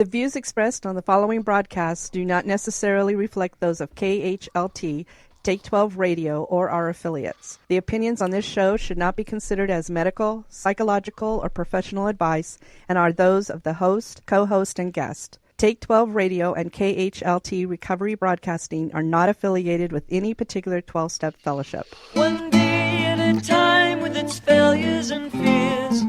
The views expressed on the following broadcasts do not necessarily reflect those of KHLT, Take 12 Radio, or our affiliates. The opinions on this show should not be considered as medical, psychological, or professional advice and are those of the host, co-host, and guest. Take 12 Radio and KHLT Recovery Broadcasting are not affiliated with any particular 12-step fellowship. One day at a time with its failures and fears,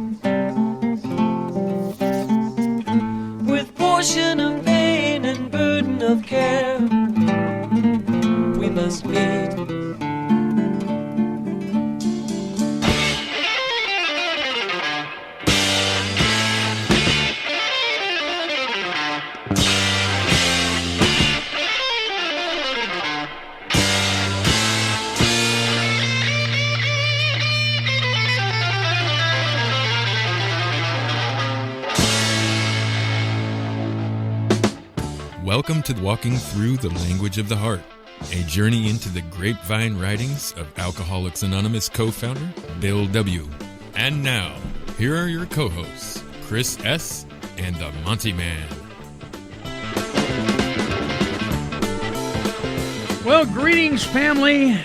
with portion of pain and burden of care, we must meet. Welcome to Walking Through the Language of the Heart, a journey into the Grapevine writings of Alcoholics Anonymous co-founder Bill W. And now, here are your co-hosts, Chris S. and the Monty'man. Well, greetings, family.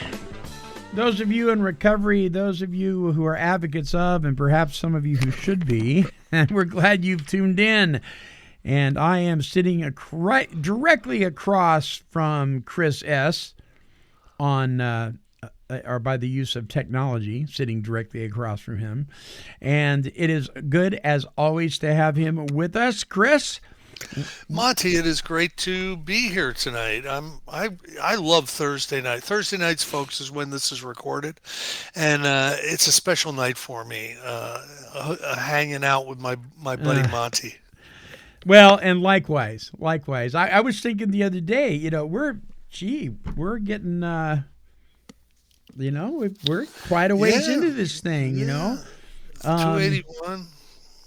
Those of you in recovery, those of you who are advocates of, and perhaps some of you who should be, and we're glad you've tuned in. And I am sitting directly across from Chris S. or by the use of technology, sitting directly across from him. And it is good, as always, to have him with us. Chris? Monty, it is great to be here tonight. I love Thursday night. Thursday nights, folks, is when this is recorded, and it's a special night for me. Hanging out with my buddy Monty. Well, and likewise. I was thinking the other day, we're getting, we're quite a ways into this thing, 281.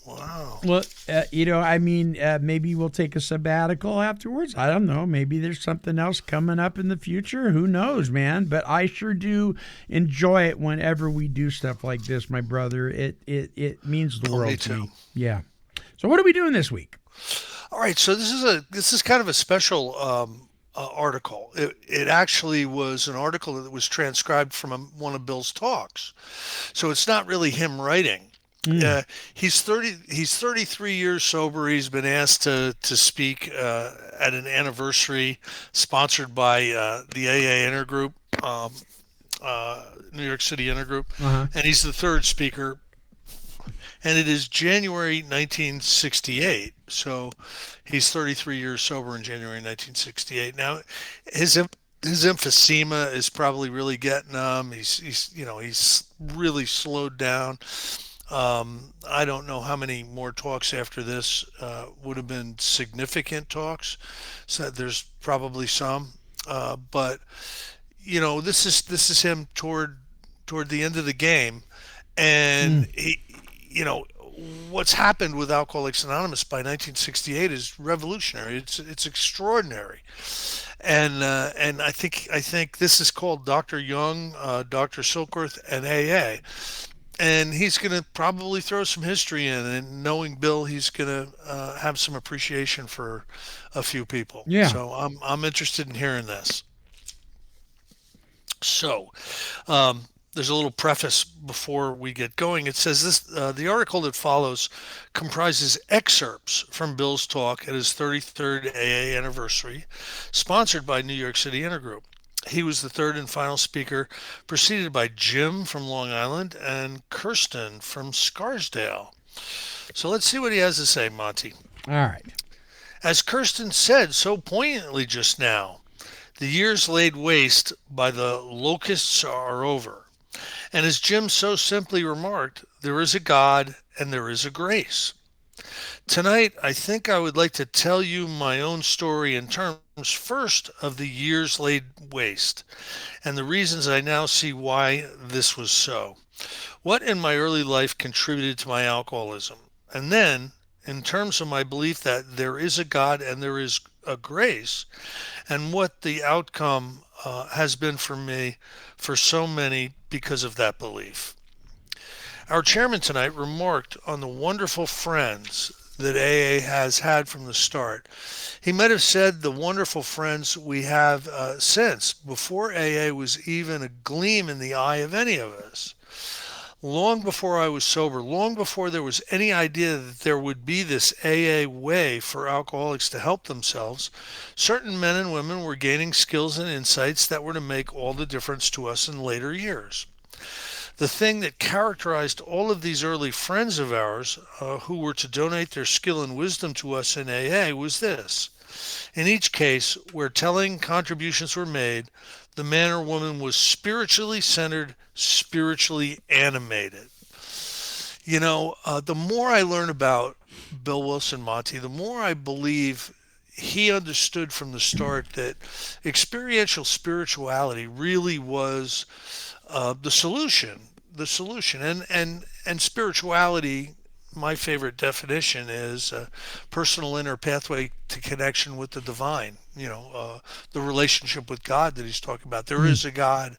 Wow. Well, maybe we'll take a sabbatical afterwards. I don't know. Maybe there's something else coming up in the future. Who knows, man? But I sure do enjoy it whenever we do stuff like this, my brother. It means the world to me. Yeah. So what are we doing this week? All right, so this is kind of a special article. It actually was an article that was transcribed from one of Bill's talks, so it's not really him writing. He's 33 years sober. He's been asked to speak at an anniversary sponsored by the AA Intergroup, New York City Intergroup, and he's the third speaker. And it is January 1968, so he's 33 years sober in January 1968. Now, his emphysema is probably really getting him. He's really slowed down. I don't know how many more talks after this would have been significant talks. So there's probably some, but this is him toward the end of the game, and what's happened with Alcoholics Anonymous by 1968 is revolutionary. It's extraordinary, and I think this is called Dr. Jung, Dr. Silkworth, and AA, and he's going to probably throw some history in. And knowing Bill, he's going to have some appreciation for a few people. Yeah. So I'm interested in hearing this. So. There's a little preface before we get going. It says this: the article that follows comprises excerpts from Bill's talk at his 33rd AA anniversary, sponsored by New York City Intergroup. He was the third and final speaker, preceded by Jim from Long Island and Kirsten from Scarsdale. So let's see what he has to say, Monty. All right. As Kirsten said so poignantly just now, the years laid waste by the locusts are over. And as Jim so simply remarked, there is a God and there is a grace. Tonight, I think I would like to tell you my own story in terms first of the years laid waste and the reasons I now see why this was so. What in my early life contributed to my alcoholism? And then, in terms of my belief that there is a God and there is a grace, and what the outcome has been for me, for so many, because of that belief. Our chairman tonight remarked on the wonderful friends that AA has had from the start. He might have said the wonderful friends we have since, before AA was even a gleam in the eye of any of us. Long before I was sober, long before there was any idea that there would be this AA way for alcoholics to help themselves, certain men and women were gaining skills and insights that were to make all the difference to us in later years. The thing that characterized all of these early friends of ours who were to donate their skill and wisdom to us in AA was this. In each case where telling contributions were made, the man or woman was spiritually centered, spiritually animated. The more I learn about Bill Wilson Monty, the more I believe he understood from the start that experiential spirituality really was the solution. The solution, and spirituality. My favorite definition is a personal inner pathway to connection with the divine. The relationship with God that he's talking about. There is a God,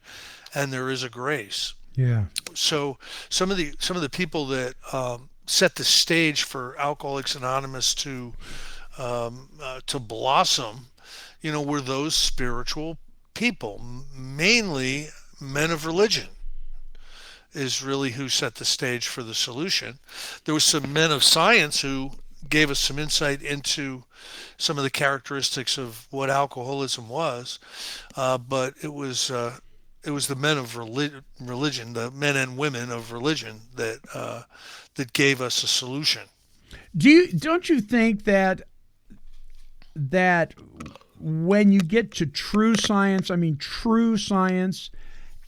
and there is a grace. Yeah. So some of the people that set the stage for Alcoholics Anonymous to blossom, were those spiritual people, mainly men of religion is really who set the stage for the solution. There was some men of science who gave us some insight into some of the characteristics of what alcoholism was, but it was the men of religion, the men and women of religion that gave us a solution. Don't you think that when you get to true science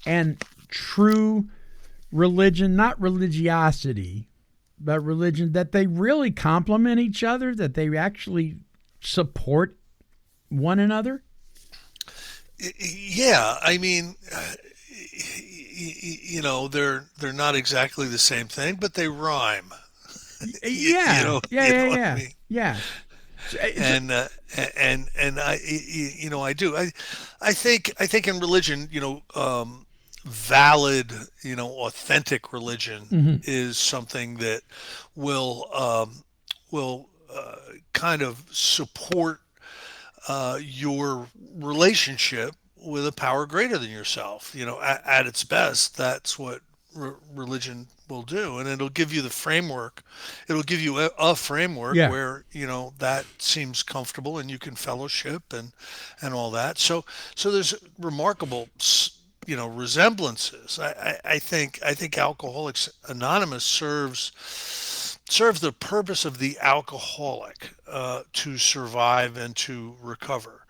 and true religion, not religiosity, but religion, that they really complement each other, that they actually support one another? Yeah, I mean, they're not exactly the same thing, but they rhyme. Yeah, yeah. And I do. I think in religion, valid, authentic religion is something that will kind of support your relationship with a power greater than yourself. At its best, that's what religion will do, and it'll give you the framework. It'll give you a framework where that seems comfortable, and you can fellowship and all that. So there's remarkable resemblances. I think Alcoholics Anonymous serves the purpose of the alcoholic to survive and to recover.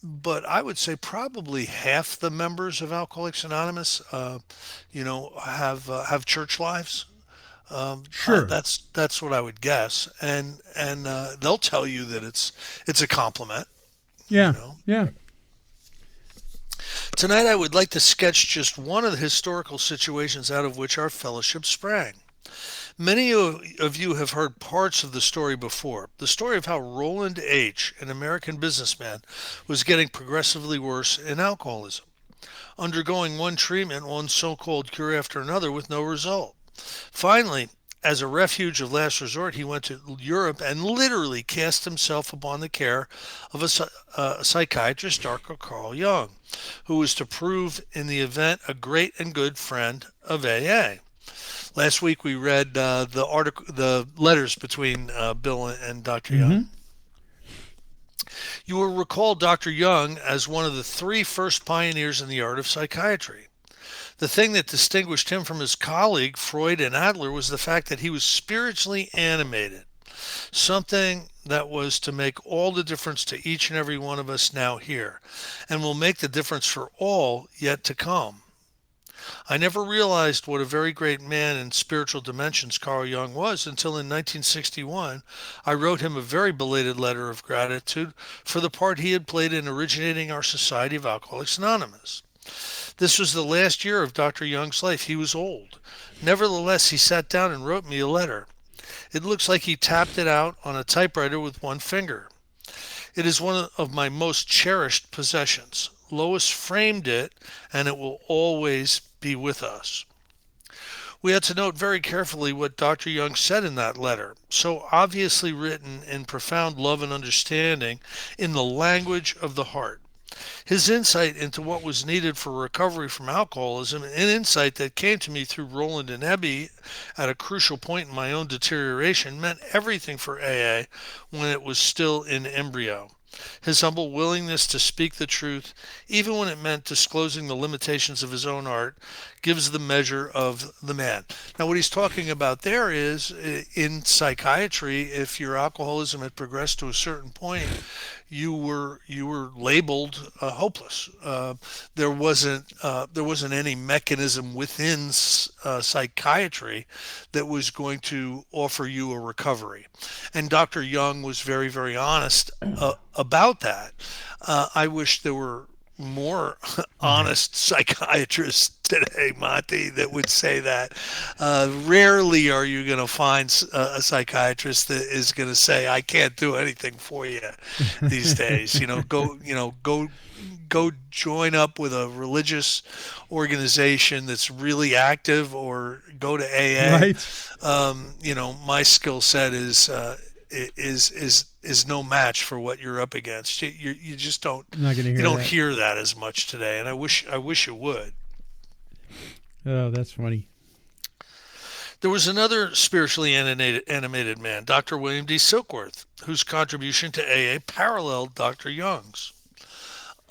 But I would say probably half the members of Alcoholics Anonymous, have church lives. Sure. That's what I would guess, and they'll tell you that it's a compliment. Yeah. Yeah. Tonight, I would like to sketch just one of the historical situations out of which our fellowship sprang. Many of you have heard parts of the story before. The story of how Roland H., an American businessman, was getting progressively worse in alcoholism, undergoing one treatment, one so-called cure after another with no result. Finally, as a refuge of last resort, he went to Europe and literally cast himself upon the care of a psychiatrist, Dr. Carl Jung, who was to prove in the event a great and good friend of AA. Last week we read the letters between Bill and Dr. Jung. You will recall Dr. Jung as one of the three first pioneers in the art of psychiatry. The thing that distinguished him from his colleague Freud and Adler was the fact that he was spiritually animated, something that was to make all the difference to each and every one of us now here, and will make the difference for all yet to come. I never realized what a very great man in spiritual dimensions Carl Jung was until in 1961 I wrote him a very belated letter of gratitude for the part he had played in originating our Society of Alcoholics Anonymous. This was the last year of Dr. Jung's life. He was old. Nevertheless, he sat down and wrote me a letter. It looks like he tapped it out on a typewriter with one finger. It is one of my most cherished possessions. Lois framed it, and it will always be with us. We had to note very carefully what Dr. Jung said in that letter, so obviously written in profound love and understanding in the language of the heart. His insight into what was needed for recovery from alcoholism, an insight that came to me through Roland and Ebby at a crucial point in my own deterioration, meant everything for AA when it was still in embryo. His humble willingness to speak the truth, even when it meant disclosing the limitations of his own art, gives the measure of the man. Now, what he's talking about there is in psychiatry, if your alcoholism had progressed to a certain point, you were labeled hopeless. There wasn't any mechanism within psychiatry that was going to offer you a recovery, and Dr. Jung was very, very honest about that. I wish there were more honest psychiatrists today, Monty, that would say that. Rarely are you going to find a psychiatrist that is going to say, "I can't do anything for you" these days. Go join up with a religious organization that's really active, or go to AA. Right. My skill set is no match for what you're up against. You just don't I'm not going to you hear don't that. hear that as much today, and I wish you would. Oh, that's funny. There was another spiritually animated man, Dr. William D. Silkworth, whose contribution to AA paralleled Dr. Jung's.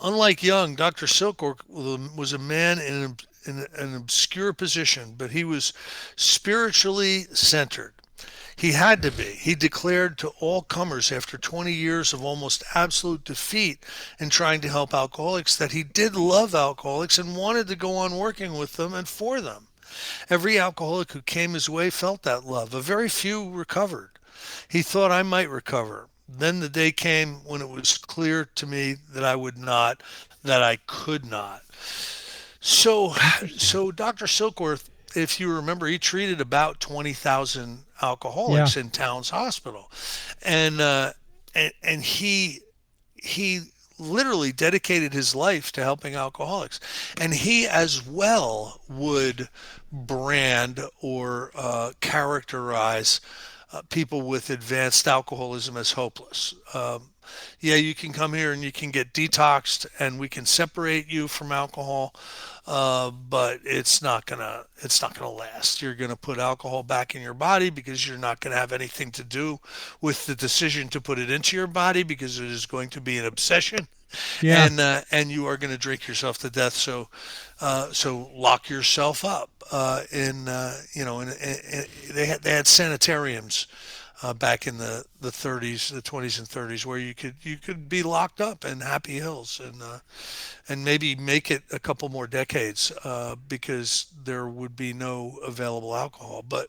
Unlike Jung, Dr. Silkworth was a man in an obscure position, but he was spiritually centered. He had to be. He declared to all comers after 20 years of almost absolute defeat in trying to help alcoholics that he did love alcoholics and wanted to go on working with them and for them. Every alcoholic who came his way felt that love. A very few recovered. He thought I might recover. Then the day came when it was clear to me that I would not, that I could not. So Dr. Silkworth, if you remember, he treated about 20,000 Yeah. alcoholics in Towns Hospital, and he literally dedicated his life to helping alcoholics, and he as well would brand or characterize people with advanced alcoholism as hopeless. Yeah, you can come here and you can get detoxed, and we can separate you from alcohol, but it's not gonna last. You're gonna put alcohol back in your body because you're not gonna have anything to do with the decision to put it into your body, because it is going to be an obsession, Yeah. and you are going to drink yourself to death. So lock yourself up. They had sanitariums back in the 30s, the 20s and 30s, where you could be locked up in Happy Hills, and maybe make it a couple more decades, because there would be no available alcohol. But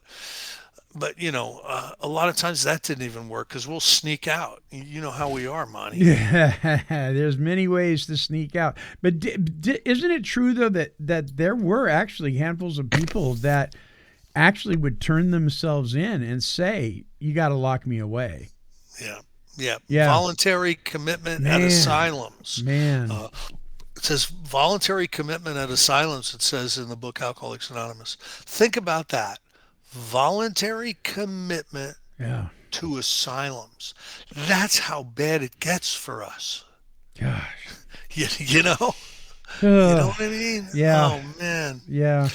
a lot of times that didn't even work, because we'll sneak out. You know how we are, Monty. Yeah, there's many ways to sneak out. But isn't it true, though, that there were actually handfuls of people that actually would turn themselves in and say, "You got to lock me away"? Yeah, yeah. Yeah. Voluntary commitment at Man. asylums. Man. It says voluntary commitment at asylums. It says in the book Alcoholics Anonymous. Think about that. Voluntary commitment Yeah. to asylums. That's how bad it gets for us. Gosh. You know? You know what I mean? Yeah. Oh, man. Yeah.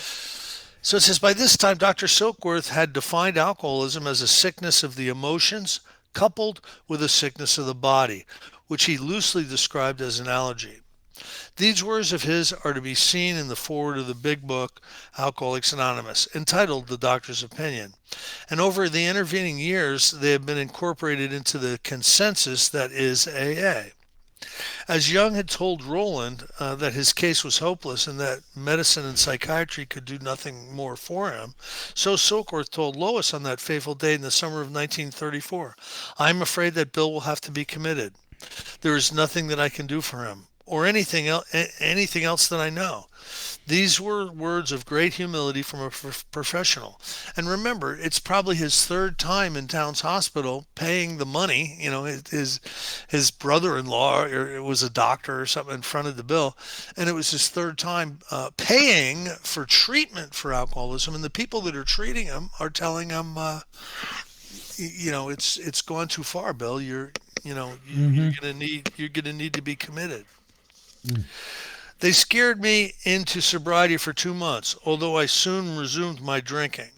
So it says, by this time, Dr. Silkworth had defined alcoholism as a sickness of the emotions coupled with a sickness of the body, which he loosely described as an allergy. These words of his are to be seen in the foreword of the big book, Alcoholics Anonymous, entitled The Doctor's Opinion. And over the intervening years, they have been incorporated into the consensus that is AA. As Jung had told Roland that his case was hopeless and that medicine and psychiatry could do nothing more for him, so Silkworth told Lois on that fateful day in the summer of 1934, "I am afraid that Bill will have to be committed. There is nothing that I can do for him. or anything else that I know. These were words of great humility from a professional. And remember, it's probably his third time in Towns Hospital paying the money. His brother-in-law was a doctor or something in front of the bill, and it was his third time paying for treatment for alcoholism. And the people that are treating him are telling him, it's gone too far, Bill. You're gonna need to be committed. They scared me into sobriety for 2 months, although I soon resumed my drinking.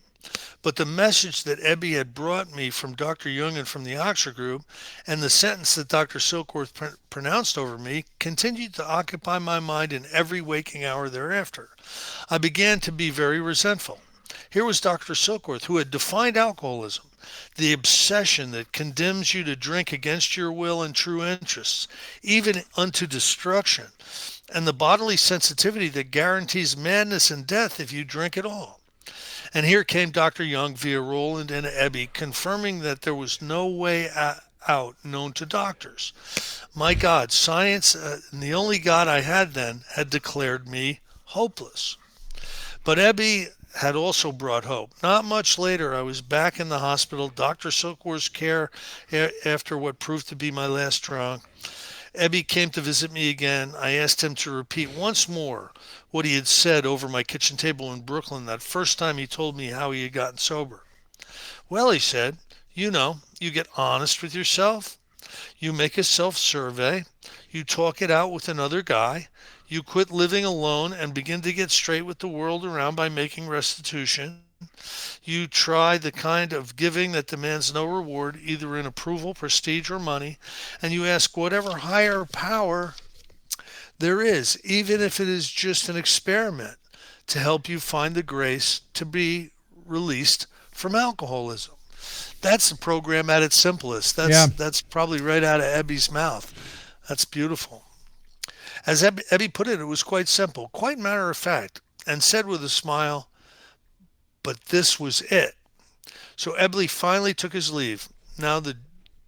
But the message that Ebby had brought me from Dr. Jung and from the Oxford Group, and the sentence that Dr. Silkworth pronounced over me, continued to occupy my mind in every waking hour thereafter. I began to be very resentful. Here was Dr. Silkworth, who had defined alcoholism, the obsession that condemns you to drink against your will and true interests, even unto destruction, and the bodily sensitivity that guarantees madness and death if you drink at all. And here came Dr. Jung via Roland and Ebby, confirming that there was no way out known to doctors. My God, science, and the only God I had then, had declared me hopeless. But Ebby had also brought hope. Not much later, I was back in the hospital, Dr. Silkworth's care after what proved to be my last drunk. Ebby came to visit me again. I asked him to repeat once more what he had said over my kitchen table in Brooklyn that first time he told me how he had gotten sober. Well, he said, you get honest with yourself. You make a self-survey. You talk it out with another guy. You quit living alone and begin to get straight with the world around by making restitution. You try the kind of giving that demands no reward, either in approval, prestige, or money, and you ask whatever higher power there is, even if it is just an experiment, to help you find the grace to be released from alcoholism. That's the program at its simplest. That's probably right out of Ebby's mouth. That's beautiful. As Ebby put it, it was quite simple, quite matter of fact, and said with a smile, but this was it. So Ebby finally took his leave. Now the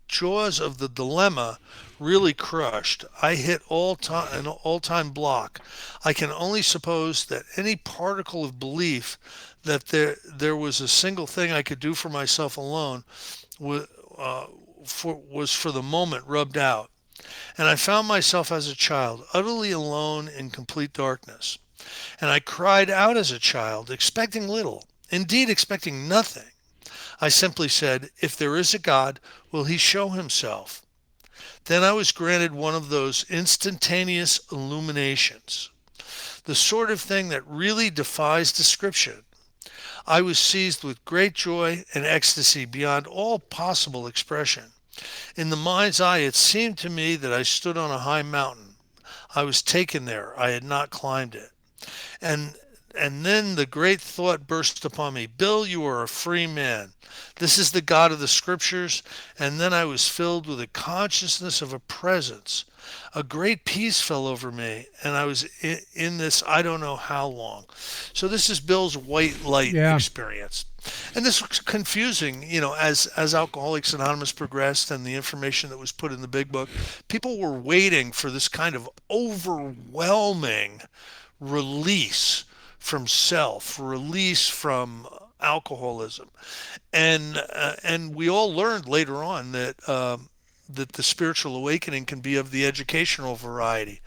jaws of the dilemma really crushed. I hit an all-time block. I can only suppose that any particle of belief that there was a single thing I could do for myself alone was for the moment rubbed out. And I found myself as a child, utterly alone in complete darkness. And I cried out as a child, expecting little, indeed expecting nothing. I simply said, if there is a God, will he show himself? Then I was granted one of those instantaneous illuminations, the sort of thing that really defies description. I was seized with great joy and ecstasy beyond all possible expression. In the mind's eye, it seemed to me that I stood on a high mountain. I was taken there. I had not climbed it. And then the great thought burst upon me, Bill, you are a free man. This is the God of the Scriptures. And then I was filled with a consciousness of a presence. A great peace fell over me, and I was in this I don't know how long. So this is Bill's white light experience. And this was confusing, as Alcoholics Anonymous progressed and the information that was put in the big book, people were waiting for this kind of overwhelming release from self, release from alcoholism. And we all learned later on that the spiritual awakening can be of the educational variety,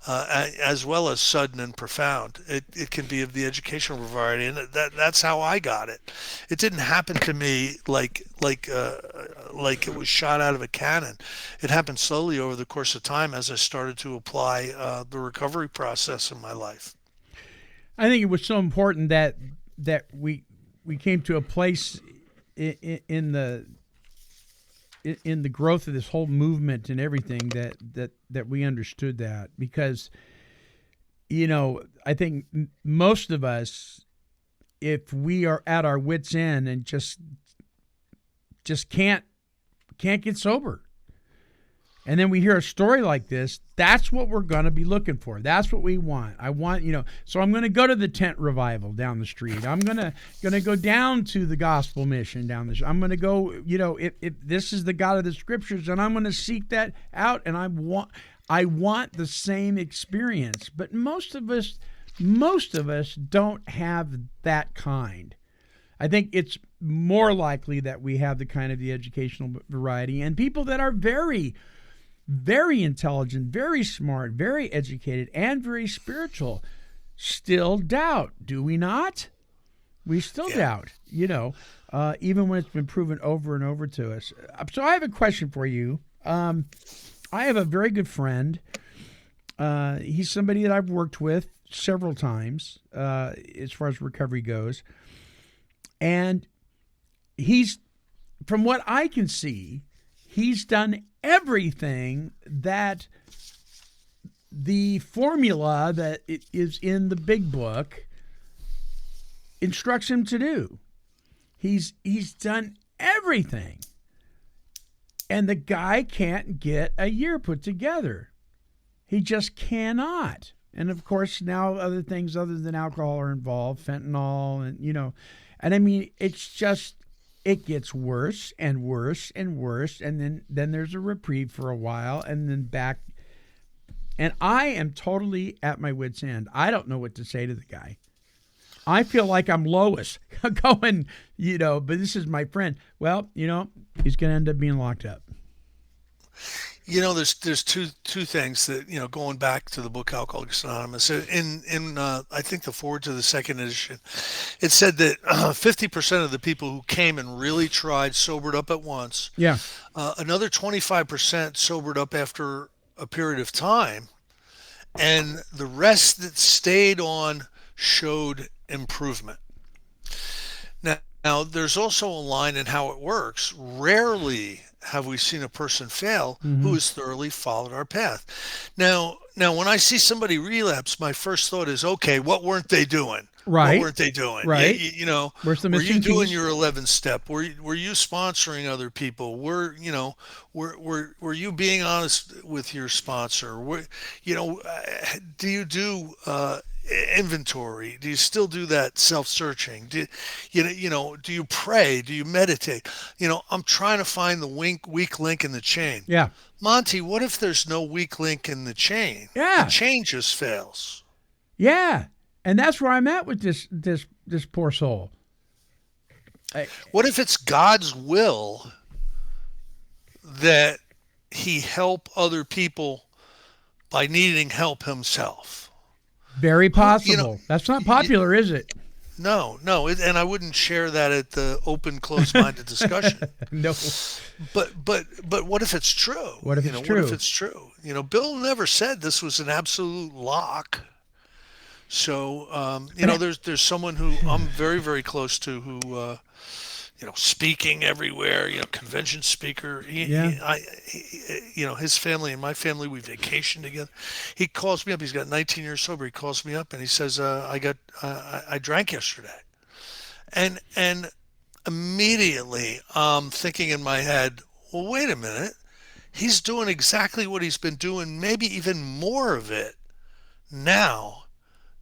as well as sudden and profound. It can be of the educational variety, and that's how I got it. It didn't happen to me like it was shot out of a cannon. It happened slowly over the course of time as I started to apply the recovery process in my life. I think it was so important that we came to a place in the growth of this whole movement and everything that we understood that, because I think most of us, if we are at our wits' end and just can't get sober, and then we hear a story like this, that's what we're going to be looking for. That's what we want. I want, so I'm going to go to the tent revival down the street. I'm going to go down to the gospel mission down the street. I'm going to go, if this is the God of the Scriptures, and I'm going to seek that out. And I want the same experience, but most of us don't have that kind. I think it's more likely that we have the kind of the educational variety, and people that are very, very intelligent, very smart, very educated, and very spiritual still doubt. Do we not? We still doubt, even when it's been proven over and over to us. So I have a question for you. I have a very good friend. He's somebody that I've worked with several times as far as recovery goes. And he's, from what I can see, he's done everything that the formula that is in the big book instructs him to do. He's done everything. And the guy can't get a year put together. He just cannot. And of course, now other things other than alcohol are involved, fentanyl, and and I mean, it gets worse and worse and worse, and then there's a reprieve for a while, and then back. And I am totally at my wit's end. I don't know what to say to the guy. I feel like I'm Lois going, but this is my friend. Well, he's going to end up being locked up. There's two things that, going back to the book Alcoholics Anonymous, in I think the foreword to the second edition, it said that 50% of the people who came and really tried sobered up at once. Yeah. Another 25% sobered up after a period of time, and the rest that stayed on showed improvement. Now, there's also a line in how it works. Rarely have we seen a person fail who has thoroughly followed our path. Now, when I see somebody relapse, my first thought is, okay, what weren't they doing? Right. What weren't they doing? Right. Where's the missing piece? Were you doing your 11th step? Were you sponsoring other people? Were you being honest with your sponsor? Do you do inventory? Do you still do that self-searching? Do you pray? Do you meditate? I'm trying to find the weak link in the chain. Yeah. Monty, what if there's no weak link in the chain? Yeah. The chain just fails. Yeah. And that's where I'm at with this poor soul. What if it's God's will that he help other people by needing help himself? Very possible. That's not popular, is it? No. And I wouldn't share that at the open, closed-minded discussion. No. But what if it's true? What if it's true? What if it's true? Bill never said this was an absolute lock. So, there's someone who I'm very, very close to who, speaking everywhere, convention speaker. His family and my family, we vacation together. He calls me up. He's got 19 years sober. He calls me up and he says, I drank yesterday. And immediately I'm thinking in my head, well, wait a minute. He's doing exactly what he's been doing, maybe even more of it now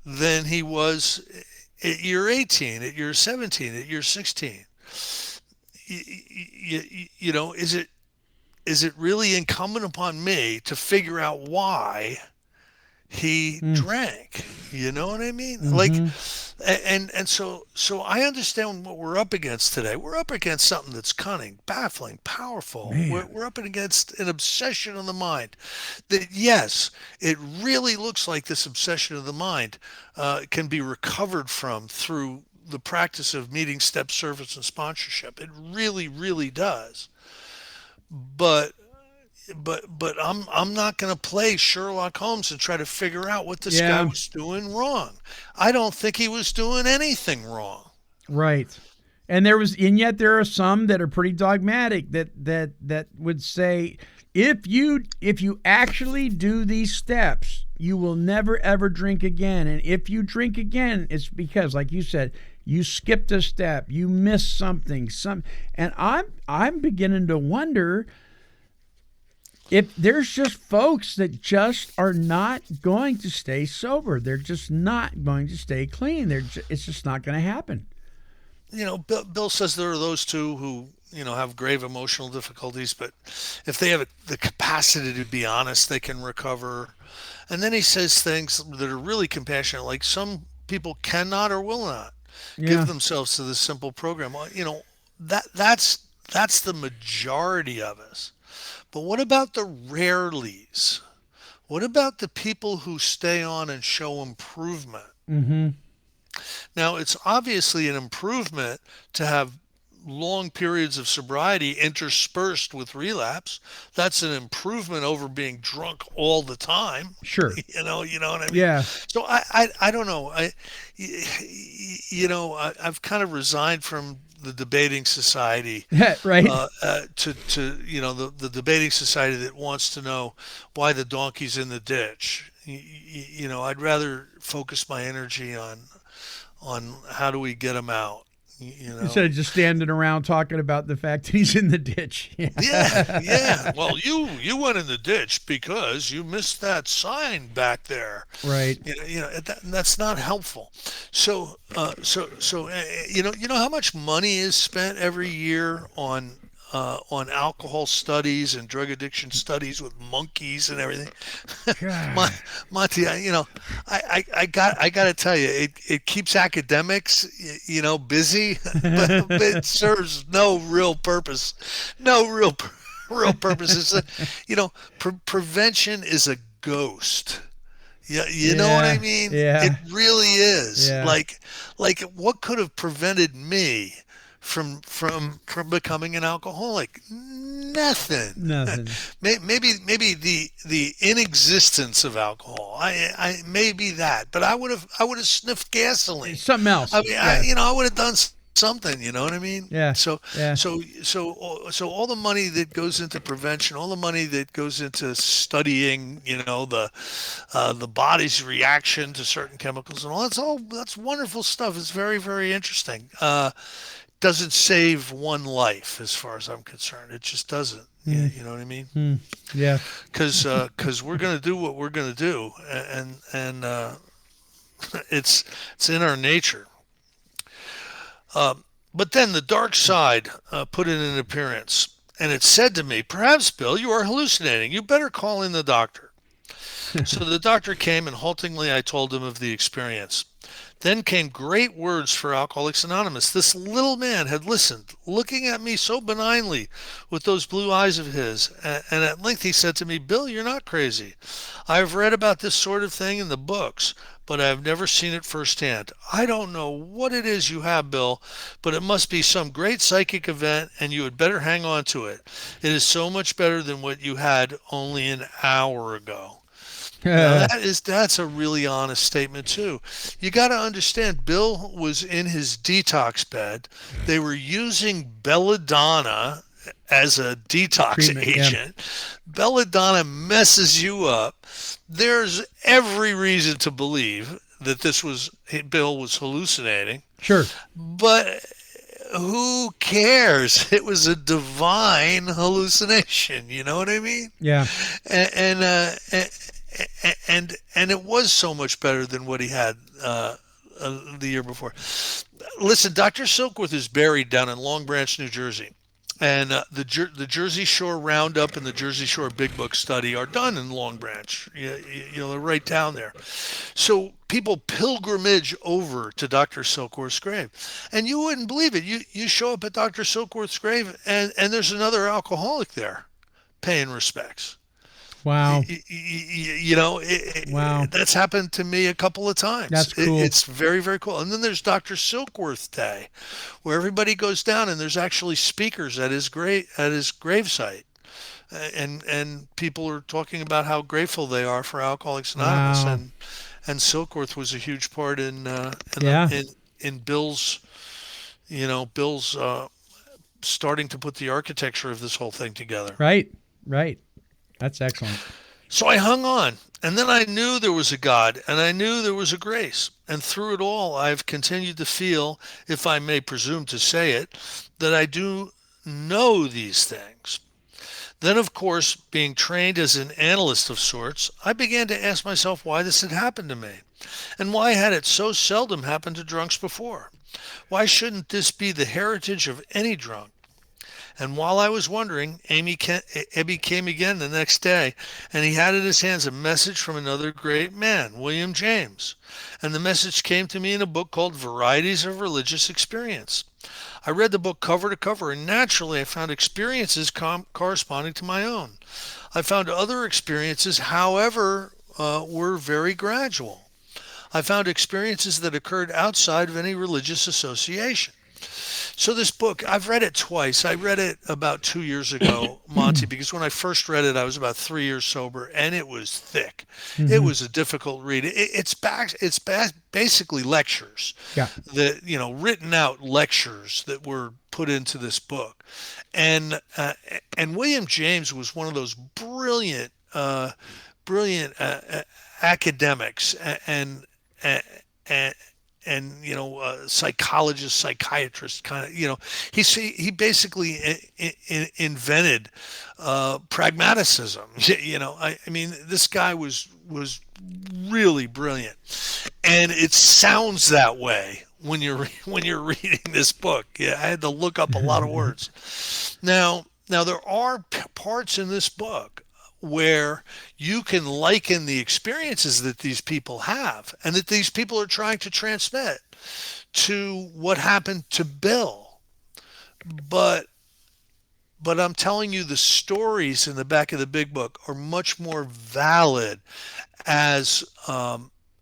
than he was at year 18, at year 17, at year 16. Is it really incumbent upon me to figure out why he drank? You know what I mean? So I understand what we're up against today. We're up against something that's cunning, baffling, powerful. We're up against an obsession of the mind that, yes, it really looks like this obsession of the mind can be recovered from through the practice of meeting, step, service, and sponsorship. It really, really does. But I'm not going to play Sherlock Holmes and try to figure out what this guy was doing wrong. I don't think he was doing anything wrong. Right. And yet there are some that are pretty dogmatic that would say, if you actually do these steps, you will never ever drink again. And if you drink again, it's because, like you said, you skipped a step, you missed something. And I'm beginning to wonder if there's just folks that just are not going to stay sober. They're just not going to stay clean. It's just not going to happen. Bill says there are those two who have grave emotional difficulties, but if they have the capacity to be honest, they can recover. And then he says things that are really compassionate, like some people cannot or will not give Yeah. themselves to this simple program. Well, that's the majority of us. But what about the rarelies? What about the people who stay on and show improvement? Mm-hmm. Now, it's obviously an improvement to have long periods of sobriety interspersed with relapse. That's an improvement over being drunk all the time. Sure. You know what I mean? Yeah. So I don't know. I've kind of resigned from the debating society Right. to the debating society that wants to know why the donkey's in the ditch. I'd rather focus my energy on how do we get him out. Instead of just standing around talking about the fact that he's in the ditch. Yeah, yeah. Well, you went in the ditch because you missed that sign back there. Right. That's not helpful. So how much money is spent every year on alcohol studies and drug addiction studies with monkeys and everything. God. Monty, I got to tell you, it keeps academics, busy, but it serves no real purpose. No real purpose. It's prevention is a ghost. Yeah, you know what I mean? Yeah. It really is. Yeah. Like what could have prevented me from becoming an alcoholic? Nothing. Nothing. Maybe the inexistence of alcohol. I maybe that, but I would have sniffed gasoline. Something else. I mean, Yeah. I would have done something. You know what I mean? Yeah. So Yeah. so all the money that goes into prevention, all the money that goes into studying, the body's reaction to certain chemicals and all that's wonderful stuff. It's very, very interesting. Doesn't save one life as far as I'm concerned. It just doesn't. You know what I mean? Yeah. Because we're gonna do what we're gonna do, and it's in our nature. But then the dark side put in an appearance, and it said to me, "Perhaps, Bill, you are hallucinating. You better call in the doctor." So the doctor came, and haltingly I told him of the experience. Then came great words for Alcoholics Anonymous. This little man had listened, looking at me so benignly with those blue eyes of his, and at length he said to me, "Bill, you're not crazy. I have read about this sort of thing in the books, but I have never seen it firsthand. I don't know what it is you have, Bill, but it must be some great psychic event, and you had better hang on to it. It is so much better than what you had only an hour ago." Now that's a really honest statement too. You got to understand, Bill was in his detox bed. They were using belladonna as a detox Treatment, yeah. agent. Belladonna messes you up. There's every reason to believe that Bill was hallucinating, Sure. but who cares? It was a divine hallucination. You know what I mean? Yeah. And it was so much better than what he had the year before. Listen, Dr. Silkworth is buried down in Long Branch, New Jersey, and the Jersey Shore Roundup and the Jersey Shore Big Book Study are done in Long Branch. They're right down there. So people pilgrimage over to Dr. Silkworth's grave, and you wouldn't believe it. You show up at Dr. Silkworth's grave, and there's another alcoholic there, paying respects. Wow. Wow. That's happened to me a couple of times. That's cool. It's very, very cool. And then there's Dr. Silkworth Day, where everybody goes down and there's actually speakers at his gravesite, and people are talking about how grateful they are for Alcoholics Anonymous. Wow. And Silkworth was a huge part in Bill's starting to put the architecture of this whole thing together. Right. That's excellent. So I hung on, and then I knew there was a God, and I knew there was a grace. And through it all, I've continued to feel, if I may presume to say it, that I do know these things. Then, of course, being trained as an analyst of sorts, I began to ask myself why this had happened to me, and why had it so seldom happened to drunks before? Why shouldn't this be the heritage of any drunk? And while I was wondering, Ebby came again the next day, and he had in his hands a message from another great man, William James. And the message came to me in a book called Varieties of Religious Experience. I read the book cover to cover, and naturally I found experiences corresponding to my own. I found other experiences, however, were very gradual. I found experiences that occurred outside of any religious association. So this book, I've read it twice. I read it about 2 years ago, Monty, because when I first read it, I was about 3 years sober, and it was thick. It was a difficult read. Basically lectures, Yeah. that written out lectures that were put into this book, and William James was one of those brilliant academics and psychologist, psychiatrist kind of, he basically invented pragmaticism. I mean, this guy was really brilliant, and it sounds that way when you're reading this book. Yeah, I had to look up a lot of words. Now there are parts in this book where you can liken the experiences that these people have and that these people are trying to transmit to what happened to Bill. But I'm telling you, the stories in the back of the big book are much more valid as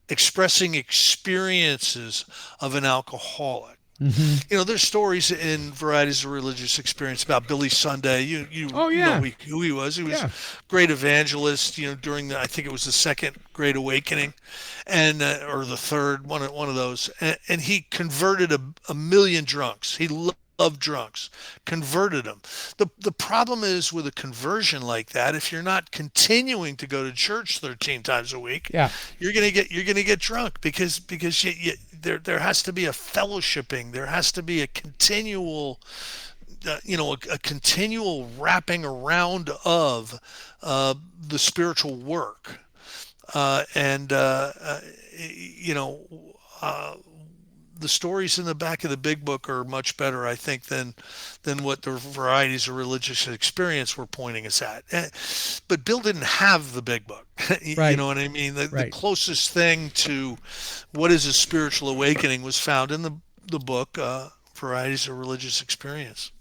expressing experiences of an alcoholic. There's stories in Varieties of Religious Experience about Billy Sunday. You Oh, yeah. know who he was. He was Yeah. a great evangelist. During I think it was the Second Great Awakening, and or the third one of those. And he converted a million drunks. He loved drunks, converted them. The problem is with a conversion like that, if you're not continuing to go to church 13 times a week, Yeah. you're gonna get drunk because there has to be a fellowshipping. There has to be a continual, a continual wrapping around of the spiritual work, and the stories in the back of the big book are much better, I think, than what the Varieties of Religious Experience were pointing us at. But Bill didn't have the big book. You Right. know what I mean? The Right. closest thing to what is a spiritual awakening was found in the book Varieties of Religious Experience.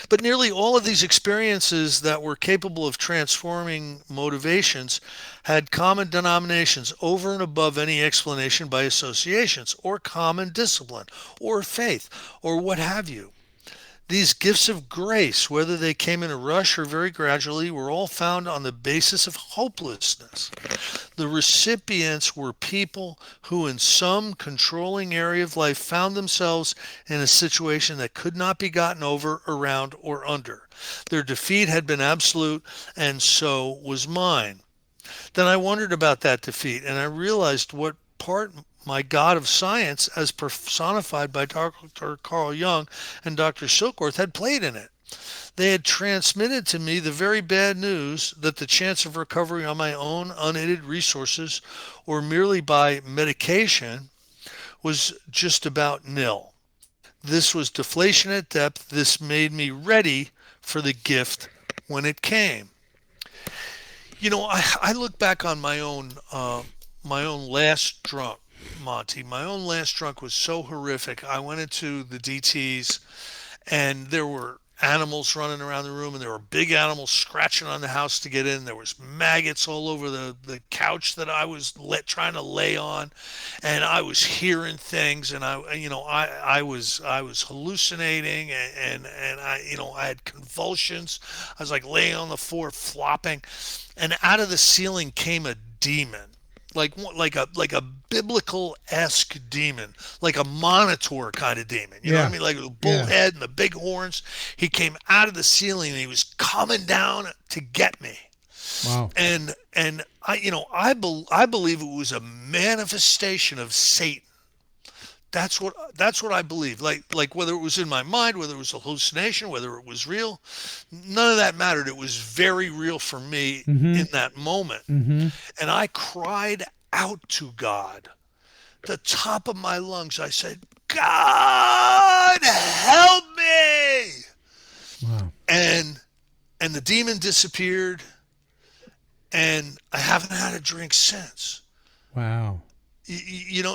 But nearly all of these experiences that were capable of transforming motivations had common denominations over and above any explanation by associations or common discipline or faith or what have you. These gifts of grace, whether they came in a rush or very gradually, were all found on the basis of hopelessness. The recipients were people who, in some controlling area of life, found themselves in a situation that could not be gotten over, around, or under. Their defeat had been absolute, and so was mine. Then I wondered about that defeat, and I realized what part my God of science, as personified by Dr. Carl Jung and Dr. Silkworth, had played in it. They had transmitted to me the very bad news that the chance of recovery on my own unaided resources or merely by medication was just about nil. This was deflation at depth. This made me ready for the gift when it came. I look back on my own last drunk, Monty. My own last drunk was so horrific. I went into the DTs, and there were animals running around the room, and there were big animals scratching on the house to get in. There was maggots all over the couch that I was trying to lay on, and I was hearing things, and I was hallucinating, and I had convulsions. I was like laying on the floor flopping, and out of the ceiling came a demon. Like a biblical-esque demon, like a monitor kind of demon. You know what I mean? Like a bull head and the big horns. He came out of the ceiling and he was coming down to get me. Wow. And I believe it was a manifestation of Satan. That's what I believe. Like whether it was in my mind, whether it was a hallucination, whether it was real, none of that mattered. It was very real for me in that moment. And I cried out to God, the top of my lungs. I said, God, help me. and and the demon disappeared, and I haven't had a drink since. Wow.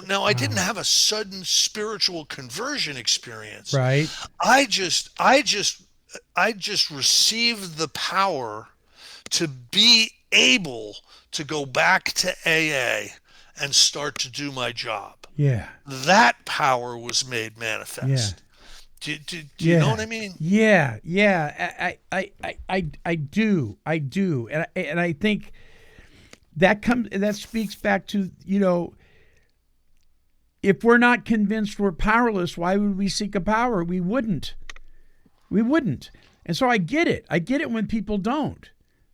Now I didn't have a sudden spiritual conversion experience. Right. I just I just I just received the power to be able to go back to AA and start to do my job. Yeah. That power was made Yeah. manifest. Do you know what I mean? Yeah. Yeah. I do. I do. And I think that speaks back to, if we're not convinced we're powerless, why would we seek a power? We wouldn't. We wouldn't. And so I get it. I get it when people don't,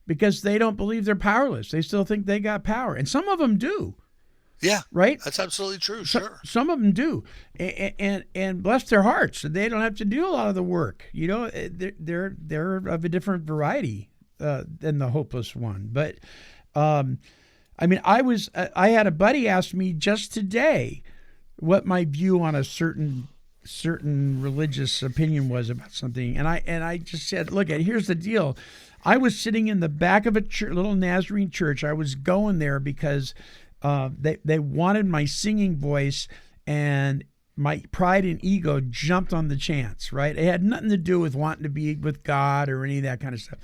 because they don't believe they're powerless. They still think they got power. And some of them do. Yeah. Right? That's absolutely true. Sure. Some of them do. And bless their hearts. They don't have to do a lot of the work. They're of a different variety than the hopeless one. But I had a buddy ask me just today what my view on a certain religious opinion was about something, and I just said, look, here's the deal. I was sitting in the back of a little Nazarene church. I was going there because they wanted my singing voice, and my pride and ego jumped on the chance. Right? It had nothing to do with wanting to be with God or any of that kind of stuff.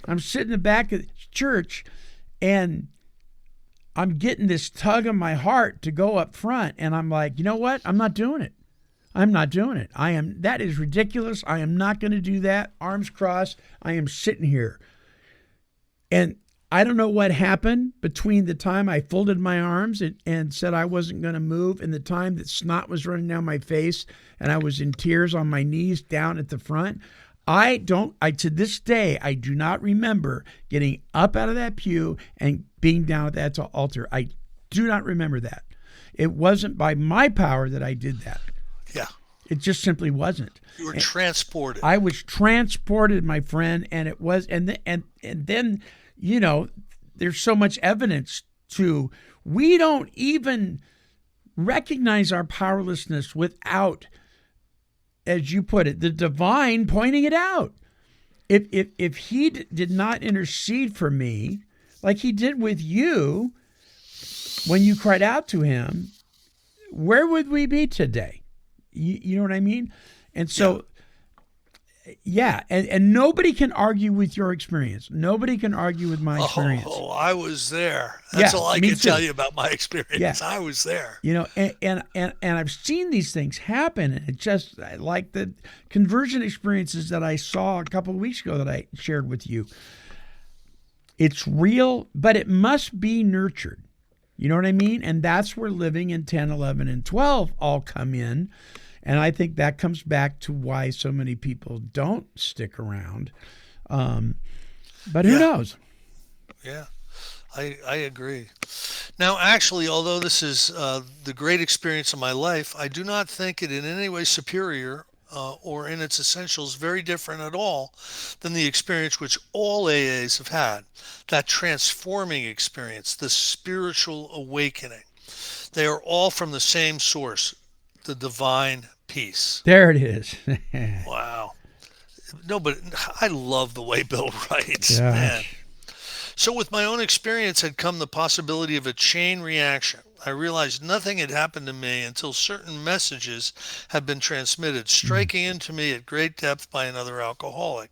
I'm sitting in the back of the church, and I'm getting this tug on my heart to go up front, and I'm like, you know what? I'm not doing it. I'm not doing it. That is ridiculous. I am not going to do that. Arms crossed. I am sitting here. And I don't know what happened between the time I folded my arms and said I wasn't going to move and the time that snot was running down my face and I was in tears on my knees down at the front. To this day, I do not remember getting up out of that pew and being down at that altar. I do not remember that. It wasn't by my power that I did that. Yeah. It just simply wasn't. You were transported. I was transported, my friend, and it was, and then, there's so much evidence we don't even recognize our powerlessness without, as you put it, the divine pointing it out. If he did not intercede for me, like he did with you when you cried out to him, where would we be today? You know what I mean? And so, yeah, and nobody can argue with your experience. Nobody can argue with my experience. Oh, I was there. That's all I can tell you about my experience. Yeah. I was there. And I've seen these things happen, and it just like the conversion experiences that I saw a couple of weeks ago that I shared with you. It's real, but it must be nurtured. You know what I mean? And that's where living in 10, 11, and 12 all come in. And I think that comes back to why so many people don't stick around. But who knows? Yeah, I agree. Now, actually, although this is the great experience of my life, I do not think it in any way superior or in its essentials very different at all than the experience which all AAs have had, that transforming experience, the spiritual awakening. They are all from the same source, the divine peace. There it is. Wow. No, but I love the way Bill writes, Gosh. man. So with my own experience had come the possibility of a chain reaction. I realized nothing had happened to me until certain messages had been transmitted, striking into me at great depth by another alcoholic.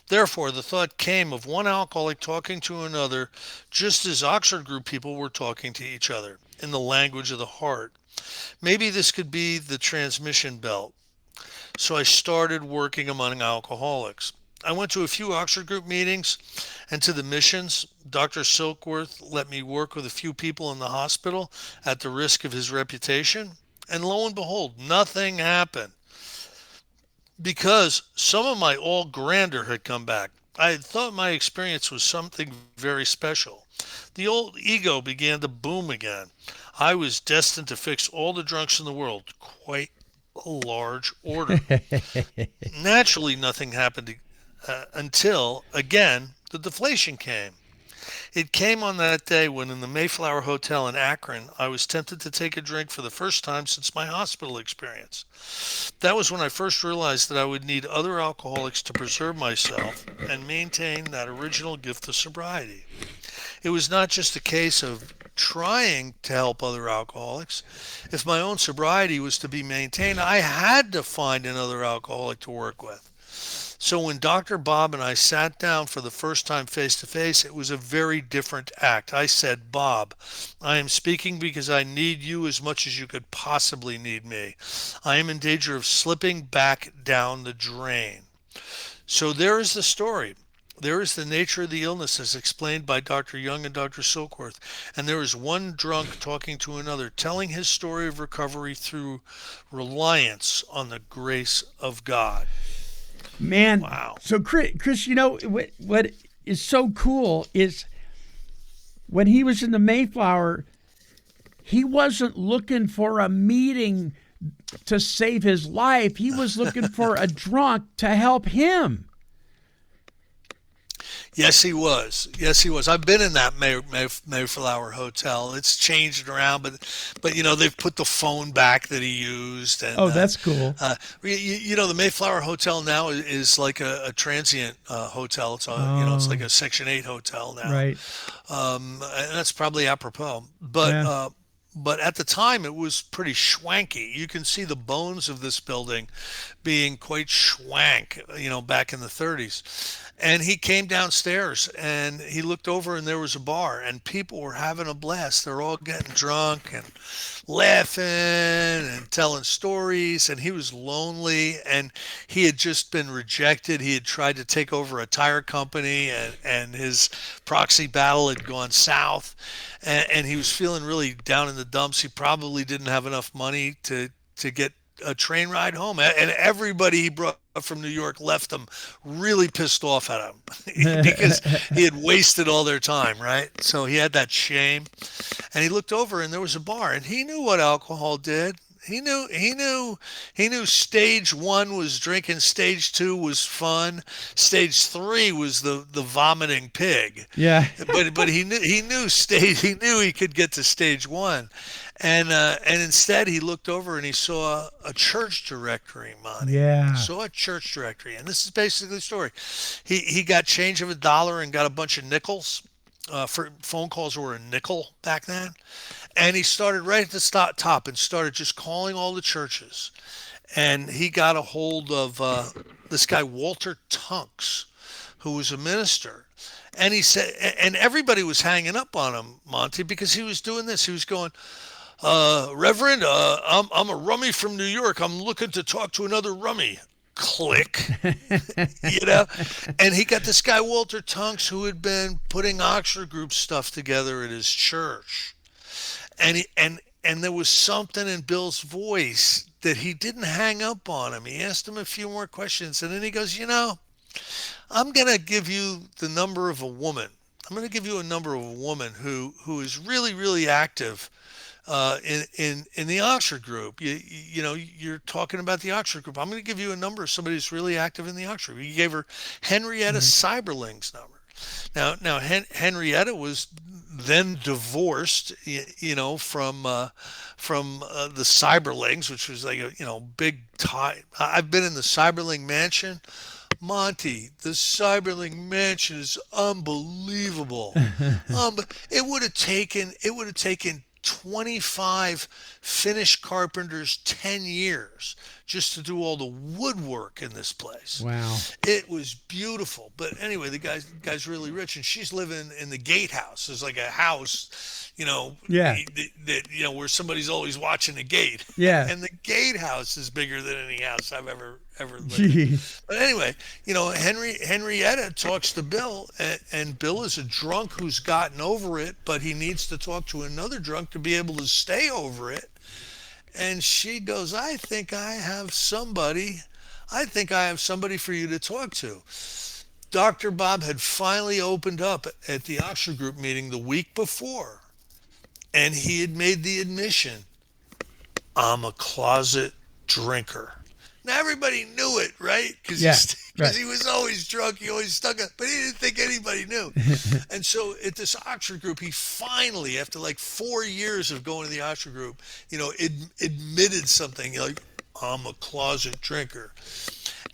Therefore, the thought came of one alcoholic talking to another, just as Oxford group people were talking to each other, in the language of the heart. Maybe this could be the transmission belt. So I started working among alcoholics. I went to a few Oxford group meetings and to the missions. Dr. Silkworth let me work with a few people in the hospital at the risk of his reputation. And lo and behold, nothing happened. Because some of my all grander had come back. I had thought my experience was something very special. The old ego began to boom again. I was destined to fix all the drunks in the world, quite a large order. Naturally, nothing happened until, again, the deflation came. It came on that day when in the Mayflower Hotel in Akron, I was tempted to take a drink for the first time since my hospital experience. That was when I first realized that I would need other alcoholics to preserve myself and maintain that original gift of sobriety. It was not just a case of trying to help other alcoholics. If my own sobriety was to be maintained, I had to find another alcoholic to work with. So when Dr. Bob and I sat down for the first time face to face, it was a very different act. I said, Bob, I am speaking because I need you as much as you could possibly need me. I am in danger of slipping back down the drain. So there is the story. There is the nature of the illness as explained by Dr. Jung and Dr. Silkworth. And there is one drunk talking to another, telling his story of recovery through reliance on the grace of God. Man, Wow. So Chris, what is so cool is when he was in the Mayflower, he wasn't looking for a meeting to save his life. He was looking for a drunk to help him. Yes, he was. Yes, he was. I've been in that Mayflower Hotel. It's changed around, but they've put the phone back that he used. And Oh, that's cool. the Mayflower Hotel now is like a transient hotel. It's it's like a Section 8 hotel now. Right. And that's probably apropos. But Yeah. but at the time, it was pretty schwanky. You can see the bones of this building being quite schwank, back in the 30s. And he came downstairs and he looked over and there was a bar and people were having a blast. They're all getting drunk and laughing and telling stories. And he was lonely and he had just been rejected. He had tried to take over a tire company and his proxy battle had gone south. And he was feeling really down in the dumps. He probably didn't have enough money to get a train ride home. And everybody he brought from New York left him really pissed off at him because he had wasted all their time, right? So he had that shame. And he looked over and there was a bar and he knew what alcohol did. He knew stage 1 was drinking, stage 2 was fun, stage 3 was the vomiting pig. Yeah. but he knew he could get to stage 1. And instead he looked over and he saw a church directory, Monty. Yeah. Saw a church directory. And this is basically the story. He got change of $1 and got a bunch of nickels. For phone calls were a nickel back then. And he started right at the top and started just calling all the churches. And he got a hold of this guy, Walter Tunks, who was a minister. And he said, and everybody was hanging up on him, Monty, because he was doing this. He was going, Reverend, I'm a rummy from New York. I'm looking to talk to another rummy. Click, and he got this guy, Walter Tunks, who had been putting Oxford Group stuff together at his church. And there was something in Bill's voice that he didn't hang up on him. He asked him a few more questions, and then he goes, I'm going to give you the number of a woman. I'm going to give you a number of a woman who is really, really active in the Oxford Group. You're talking about the Oxford Group. I'm going to give you a number of somebody who's really active in the Oxford Group. He gave her Henrietta Seiberling's number. Now Henrietta was then divorced, from the Seiberlings, which was like a big tie. I've been in the Seiberling mansion. Monty, the Seiberling mansion is unbelievable. It would have taken 25 Finnish carpenters 10 years just to do all the woodwork in this place. Wow. It was beautiful. But anyway, the guy's really rich, and she's living in the gatehouse. It's like a house, Yeah. that where somebody's always watching the gate. Yeah. And the gatehouse is bigger than any house I've ever lived Gee. in. But anyway, Henrietta talks to Bill, and Bill is a drunk who's gotten over it, but he needs to talk to another drunk to be able to stay over it. And she goes, I think I have somebody for you to talk to. Dr. Bob had finally opened up at the Oxford Group meeting the week before, and he had made the admission, I'm a closet drinker. Now everybody knew it, right? Because he was always drunk. He always stuck it, but he didn't think anybody knew. And so at this Oxford group, he finally, after like 4 years of going to the Oxford group, admitted something like, I'm a closet drinker.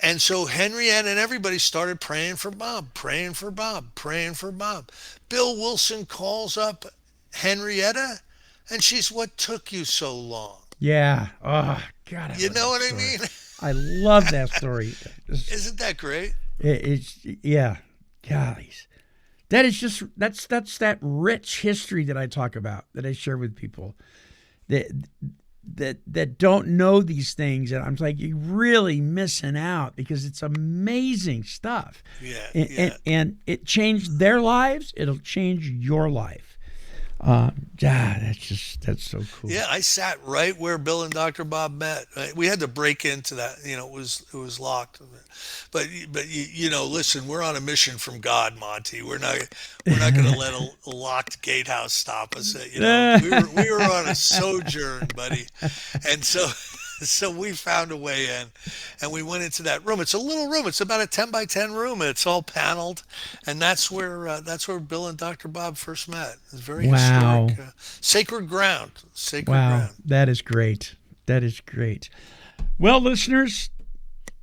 And so Henrietta and everybody started praying for Bob, praying for Bob, praying for Bob. Bill Wilson calls up Henrietta, and she's, what took you so long? Yeah. Oh, God. You know what I mean? I love that story. Isn't that great? Yeah. Gollies. That is just, that's that rich history that I talk about, that I share with people that don't know these things. And I'm like, you're really missing out, because it's amazing stuff. Yeah. And it changed their lives. It'll change your life. That's so cool. Yeah, I sat right where Bill and Dr. Bob met. Right? We had to break into that. It was locked. But listen, we're on a mission from God, Monty. We're not going to let a locked gatehouse stop us. We were on a sojourn, buddy, and so we found a way in, and we went into that room. It's a little room. It's about a 10 by 10 room. And it's all paneled, and that's where Bill and Dr. Bob first met. It's very historic, sacred ground. Ground. That is great. That is great. Well, listeners,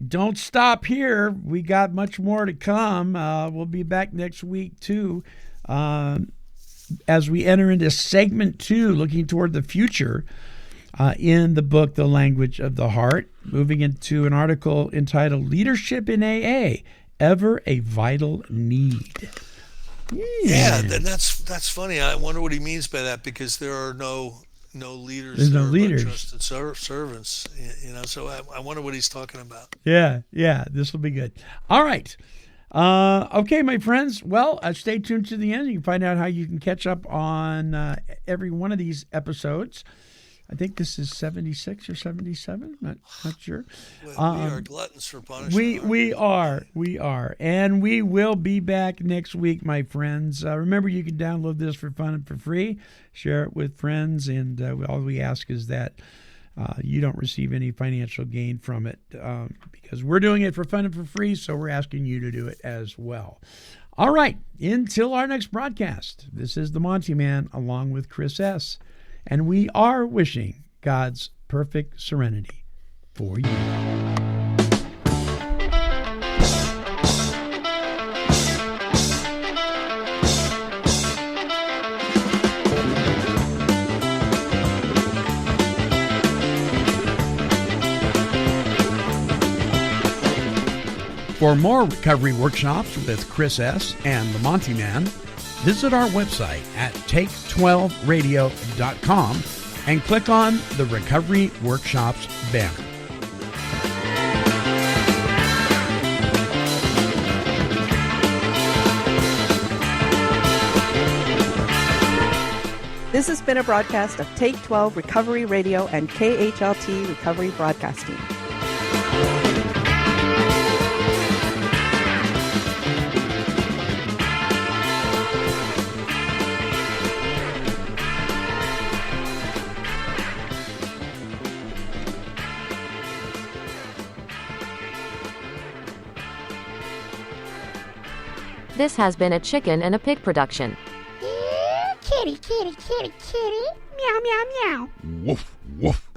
don't stop here. We got much more to come. We'll be back next week too, as we enter into segment 2, looking toward the future. In the book, The Language of the Heart, moving into an article entitled Leadership in AA, Ever a Vital Need. Yeah, that's funny. I wonder what he means by that, because there are no leaders. There's no leaders. Trusted servants. So I wonder what he's talking about. Yeah, this will be good. All right. Okay, my friends. Well, stay tuned to the end. You can find out how you can catch up on every one of these episodes. I think this is 76 or 77. Not sure. We are gluttons for punishment. We are. And we will be back next week, my friends. Remember, you can download this for fun and for free. Share it with friends. And all we ask is that you don't receive any financial gain from it, because we're doing it for fun and for free. So we're asking you to do it as well. All right. Until our next broadcast, this is the Monty'man along with Chris S., and we are wishing God's perfect serenity for you. For more recovery workshops with Chris S. and the Monty'man, visit our website at take12radio.com and click on the Recovery Workshops banner. This has been a broadcast of Take 12 Recovery Radio and KHLT Recovery Broadcasting. This has been a Chicken and a Pig production. Kitty, kitty, kitty, kitty. Meow, meow, meow. Woof, woof.